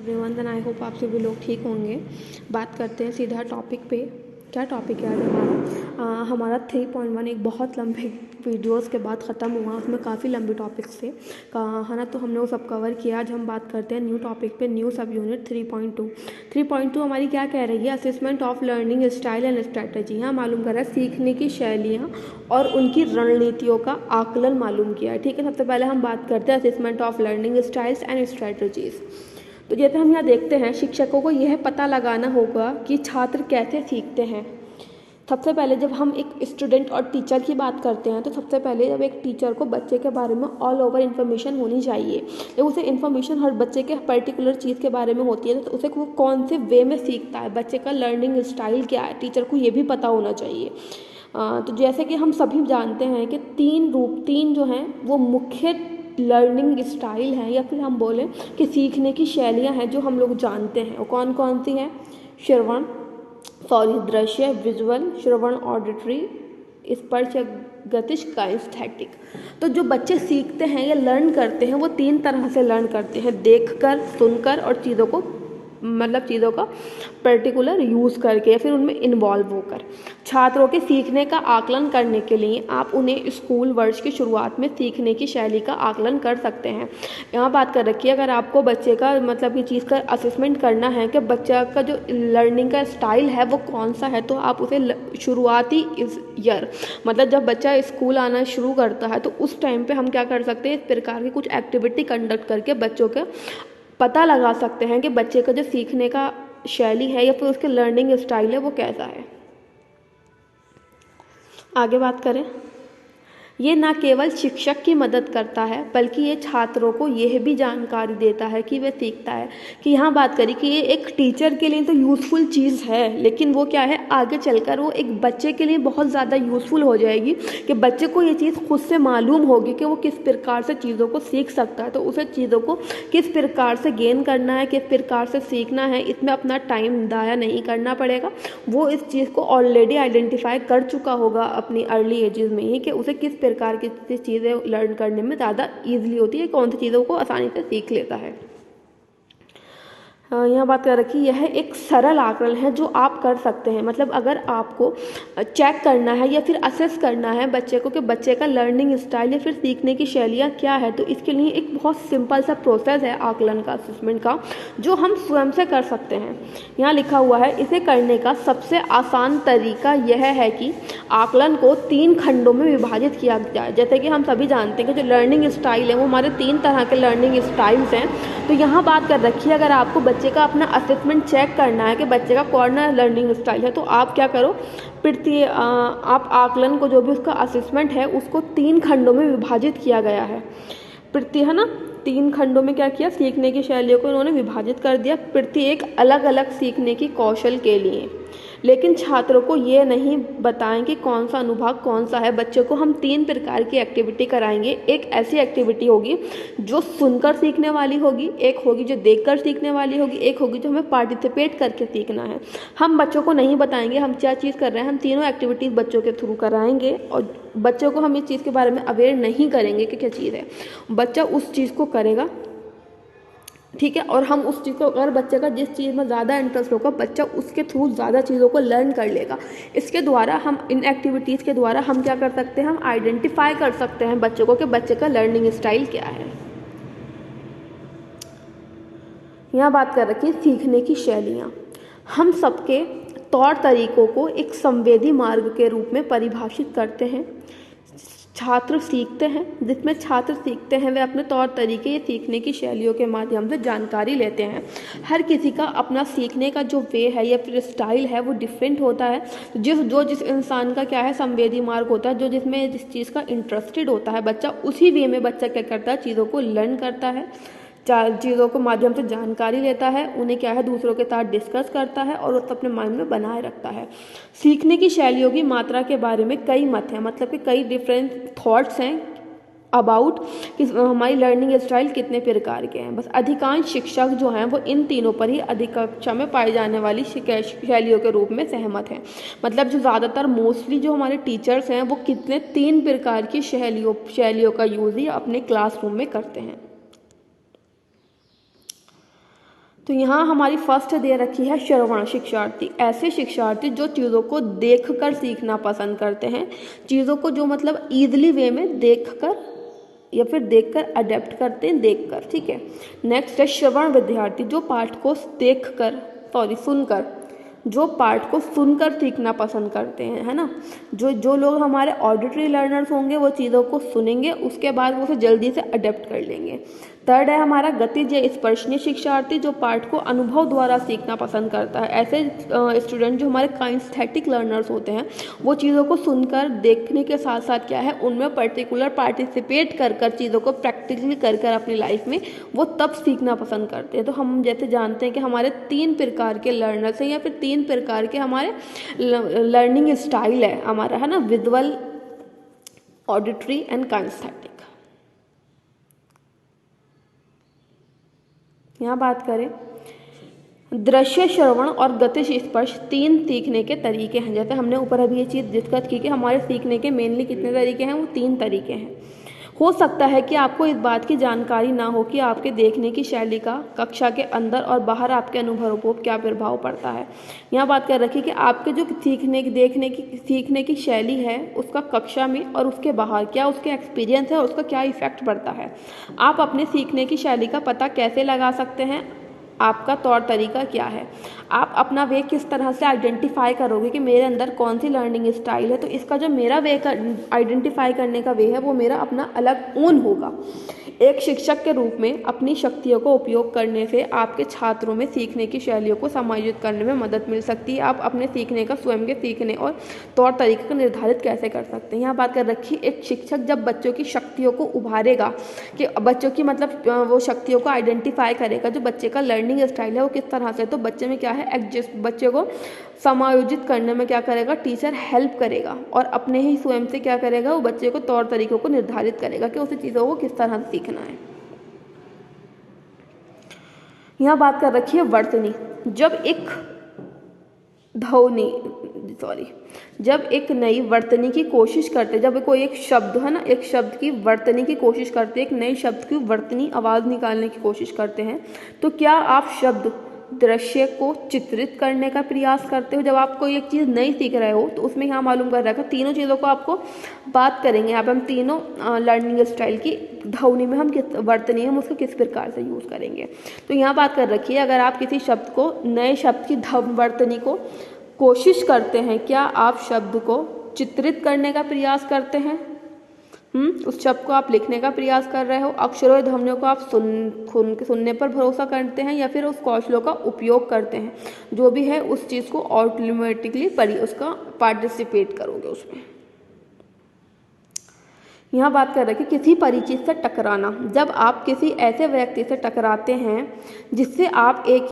Everyone, then I hope आप सभी लोग ठीक होंगे। बात करते हैं सीधा टॉपिक पे। क्या टॉपिक है आज हमारा 3.1 एक बहुत लंबे वीडियोस के बाद ख़त्म हुआ। उसमें काफ़ी लंबे टॉपिक्स थे है ना, तो हमने वो सब कवर किया। आज हम बात करते हैं न्यू टॉपिक पे, न्यू सब यूनिट 3.2। 3.2 हमारी क्या कह रही है? Assessment of learning style and strategy. यहाँ मालूम कर रहा है सीखने की शैलियाँ और उनकी रणनीतियों का आकलन मालूम किया है। ठीक है, सबसे पहले हम बात करते हैं assessment of learning styles and strategies. तो जैसे हम यहाँ देखते हैं, शिक्षकों को यह पता लगाना होगा कि छात्र कैसे सीखते हैं। सबसे पहले जब हम एक स्टूडेंट और टीचर की बात करते हैं, तो सबसे पहले जब एक टीचर को बच्चे के बारे में ऑल ओवर इन्फॉर्मेशन होनी चाहिए। जब उसे इन्फॉर्मेशन हर बच्चे के पर्टिकुलर चीज़ के बारे में होती है, तो उसे वो कौन से वे में सीखता है, बच्चे का लर्निंग स्टाइल क्या है, टीचर को ये भी पता होना चाहिए। तो जैसे कि हम सभी जानते हैं कि तीन जो हैं वो मुख्य लर्निंग स्टाइल हैं, या फिर हम बोलें कि सीखने की शैलियाँ हैं जो हम लोग जानते हैं। वो कौन कौन सी हैं? दृश्य, विजुअल, श्रवण ऑडिटरी, स्पर्श या गतिज, काइनेस्थेटिक। तो जो बच्चे सीखते हैं या लर्न करते हैं वो 3 तरह से लर्न करते हैं: देखकर, सुनकर और चीज़ों का पर्टिकुलर यूज़ करके या फिर उनमें इन्वॉल्व होकर। छात्रों के सीखने का आकलन करने के लिए आप उन्हें स्कूल वर्ष की शुरुआत में सीखने की शैली का आकलन कर सकते हैं। यहाँ बात कर रखी है, अगर आपको बच्चे का ये चीज़ का असेसमेंट करना है कि बच्चा का जो लर्निंग का स्टाइल है वो कौन सा है, तो आप उसे शुरुआती ईयर जब बच्चा स्कूल आना शुरू करता है, तो उस टाइम पे हम क्या कर सकते हैं, इस प्रकार की कुछ एक्टिविटी कंडक्ट करके बच्चों का पता लगा सकते हैं कि बच्चे का जो सीखने का शैली है या फिर उसके लर्निंग स्टाइल है वो कैसा है। आगे बात करें, ये न केवल शिक्षक की मदद करता है बल्कि ये छात्रों को यह भी जानकारी देता है कि वे सीखता है। कि यहाँ बात करी कि ये एक टीचर के लिए तो यूज़फुल चीज़ है, लेकिन वो क्या है, आगे चलकर वो एक बच्चे के लिए बहुत ज़्यादा यूज़फुल हो जाएगी कि बच्चे को ये चीज़ खुद से मालूम होगी कि वो किस प्रकार से चीज़ों को सीख सकता है। तो उसे चीज़ों को किस प्रकार से गेन करना है, किस प्रकार से सीखना है, इसमें अपना टाइम ज़ाया नहीं करना पड़ेगा। वो इस चीज़ को ऑलरेडी आइडेंटिफाई कर चुका होगा अपनी अर्ली एजेस में ही कि उसे किस प्रकार की चीज़ें लर्न करने में ज़्यादा ईजिली होती है, कौन सी चीज़ों को आसानी से सीख लेता है। यहाँ बात कर रखी, यह एक सरल आकलन है जो आप कर सकते हैं। अगर आपको चेक करना है या फिर असेस करना है बच्चे को कि बच्चे का लर्निंग स्टाइल या फिर सीखने की शैलियाँ क्या है, तो इसके लिए एक बहुत सिंपल सा प्रोसेस है आकलन का, असेसमेंट का, जो हम स्वयं से कर सकते हैं। यहाँ लिखा हुआ है, इसे करने का सबसे आसान तरीका यह है कि आकलन को 3 खंडों में विभाजित किया जाए। जैसे कि हम सभी जानते हैं कि जो लर्निंग स्टाइल है वो हमारे 3 तरह के लर्निंग स्टाइल्स हैं। तो यहाँ बात कर रखी है, अगर आपको बच्चे का अपना असेसमेंट चेक करना है कि बच्चे का कौन सा लर्निंग स्टाइल है, तो आप क्या करो, आप आकलन को, जो भी उसका असेसमेंट है, उसको 3 खंडों में विभाजित किया गया है। है ना, 3 खंडों में क्या किया, सीखने की शैलियों को इन्होंने विभाजित कर दिया, प्रत्येक अलग अलग सीखने की कौशल के लिए। लेकिन छात्रों को ये नहीं बताएं कि कौन सा अनुभाग कौन सा है। बच्चों को हम 3 प्रकार की एक्टिविटी कराएंगे। एक ऐसी एक्टिविटी होगी जो सुनकर सीखने वाली होगी, एक होगी जो देखकर सीखने वाली होगी, एक होगी जो हमें पार्टिसिपेट करके सीखना है। हम बच्चों को नहीं बताएंगे हम क्या चीज़ कर रहे हैं, हम तीनों एक्टिविटीज़ बच्चों के थ्रू कराएंगे और बच्चों को हम इस चीज़ के बारे में अवेयर नहीं करेंगे कि क्या चीज़ है। बच्चा उस चीज़ को करेगा, ठीक है, और हम उस चीज़ को, अगर बच्चे का जिस चीज़ में ज़्यादा इंटरेस्ट होगा, बच्चा उसके थ्रू ज़्यादा चीज़ों को लर्न कर लेगा। इसके द्वारा हम, इन एक्टिविटीज़ के द्वारा हम क्या कर सकते हैं, हम आइडेंटिफाई कर सकते हैं बच्चों को कि बच्चे का लर्निंग स्टाइल क्या है। यहाँ बात कर रखी है सीखने की शैलियाँ। हम सबके तौर तरीकों को एक संवेदी मार्ग के रूप में परिभाषित करते हैं। छात्र सीखते हैं, जिसमें छात्र सीखते हैं वे अपने तौर तरीके या सीखने की शैलियों के माध्यम से जानकारी लेते हैं। हर किसी का अपना सीखने का जो वे है या फिर स्टाइल है वो डिफरेंट होता है। जिस इंसान का क्या है, संवेदी मार्ग होता है, जिस चीज़ का इंटरेस्टेड होता है बच्चा, उसी वे में बच्चा क्या करता है, चीज़ों को लर्न करता है, चीज़ों को माध्यम से जानकारी लेता है, उन्हें क्या है, दूसरों के साथ डिस्कस करता है और उसे अपने माइंड में बनाए रखता है। सीखने की शैलियों की मात्रा के बारे में कई मत हैं, कि कई डिफरेंट थॉट्स हैं अबाउट कि हमारी लर्निंग स्टाइल कितने प्रकार के हैं। बस अधिकांश शिक्षक जो हैं वो इन तीनों पर ही अधिक कक्षा में पाई जाने वाली शैलियों के रूप में सहमत हैं। जो ज़्यादातर मोस्टली जो हमारे टीचर्स हैं वो कितने 3 प्रकार की शैलियों का यूज़ ही अपने क्लासरूम में करते हैं। तो यहाँ हमारी फर्स्ट दे रखी है श्रवण शिक्षार्थी। ऐसे शिक्षार्थी जो चीज़ों को देखकर सीखना पसंद करते हैं, चीज़ों को जो मतलब ईजिली वे में देखकर या फिर देखकर अडेप्ट करते हैं, देखकर, ठीक है। नेक्स्ट है श्रवण विद्यार्थी, जो पाठ को सुनकर, जो पाठ को सुनकर सीखना पसंद करते हैं, है ना। जो लोग हमारे ऑडिटरी लर्नर्स होंगे वो चीज़ों को सुनेंगे, उसके बाद वो उसे जल्दी से अडेप्ट कर लेंगे। थर्ड है हमारा गतिज या स्पर्शनीय शिक्षार्थी, जो पाठ को अनुभव द्वारा सीखना पसंद करता है। ऐसे स्टूडेंट जो हमारे काइनेस्थेटिक लर्नर्स होते हैं, वो चीज़ों को सुनकर देखने के साथ साथ क्या है, उनमें पर्टिकुलर पार्टिसिपेट कर चीज़ों को प्रैक्टिकली कर अपनी लाइफ में वो तब सीखना पसंद करते हैं। तो हम जैसे जानते हैं कि हमारे 3 प्रकार के लर्नर्स हैं या फिर 3 प्रकार के हमारे लर्निंग स्टाइल है हमारा, है ना, विजुअल, ऑडिटरी एंड काइनेस्थेटिक। यहाँ बात करें दृश्य, श्रवण और गतिज स्पर्श 3 सीखने के तरीके हैं। जैसे हमने ऊपर अभी ये चीज़ डिस्कस की कि हमारे सीखने के मेनली कितने तरीके हैं, वो 3 तरीके हैं। हो सकता है कि आपको इस बात की जानकारी ना हो कि आपके देखने की शैली का कक्षा के अंदर और बाहर आपके अनुभवों पर क्या प्रभाव पड़ता है। यहाँ बात कर रखी कि आपके जो सीखने की शैली है, उसका कक्षा में और उसके बाहर क्या उसके एक्सपीरियंस है और उसका क्या इफेक्ट पड़ता है। आप अपने सीखने की शैली का पता कैसे लगा सकते हैं, आपका तौर तरीका क्या है, आप अपना वे किस तरह से आइडेंटिफाई करोगे कि मेरे अंदर कौन सी लर्निंग स्टाइल है। तो इसका जो मेरा वे आइडेंटिफाई करने का वे है, वो मेरा अपना अलग ओन होगा। एक शिक्षक के रूप में अपनी शक्तियों को उपयोग करने से आपके छात्रों में सीखने की शैलियों को समायोजित करने में मदद मिल सकती है। आप अपने सीखने का, स्वयं के सीखने और तौर तरीके को निर्धारित कैसे कर सकते हैं। यहाँ बात कर रखी एक शिक्षक जब बच्चों की शक्तियों को उभारेगा, कि बच्चों की मतलब वो शक्तियों को आइडेंटिफाई करेगा, जो बच्चे का लर्निंग स्टाइल है वो किस तरह से, तो बच्चे में क्या है, एडजस्ट, बच्चे को समायोजित करने में क्या करेगा, टीचर हेल्प करेगा और अपने ही स्वयं से क्या करेगा, वो बच्चे को तौर तरीकों को निर्धारित करेगा कि उसे चीज़ों को किस तरह से सीखना है। यहाँ बात कर रखी है वर्तनी। जब एक नई वर्तनी की कोशिश करते, जब कोई एक शब्द है ना, एक शब्द की वर्तनी की कोशिश करते, एक नए शब्द की वर्तनी आवाज़ निकालने की कोशिश करते हैं, तो क्या आप शब्द दृश्य को चित्रित करने का प्रयास करते हो। जब आप कोई एक चीज़ नई सीख रहे हो तो उसमें यहाँ मालूम कर रखा, तीनों चीज़ों को आपको बात करेंगे। यहाँ पे हम तीनों लर्निंग स्टाइल की ध्वनि में हम किस वर्तनी हम उसको किस प्रकार से यूज़ करेंगे। तो यहाँ बात कर रखी है, अगर आप किसी शब्द को, नए शब्द की वर्तनी को कोशिश करते हैं, क्या आप शब्द को चित्रित करने का प्रयास करते हैं, उस शब्द को आप लिखने का प्रयास कर रहे हो, अक्षरों ध्वनियों को आप सुनने पर भरोसा करते हैं या फिर उस कौशलों का उपयोग करते हैं, जो भी है उस चीज़ को ऑटोमेटिकली उसका पार्टिसिपेट करोगे उसमें। यहाँ बात कर रहे हैं कि किसी परिचित से टकराना। जब आप किसी ऐसे व्यक्ति से टकराते हैं जिससे आप एक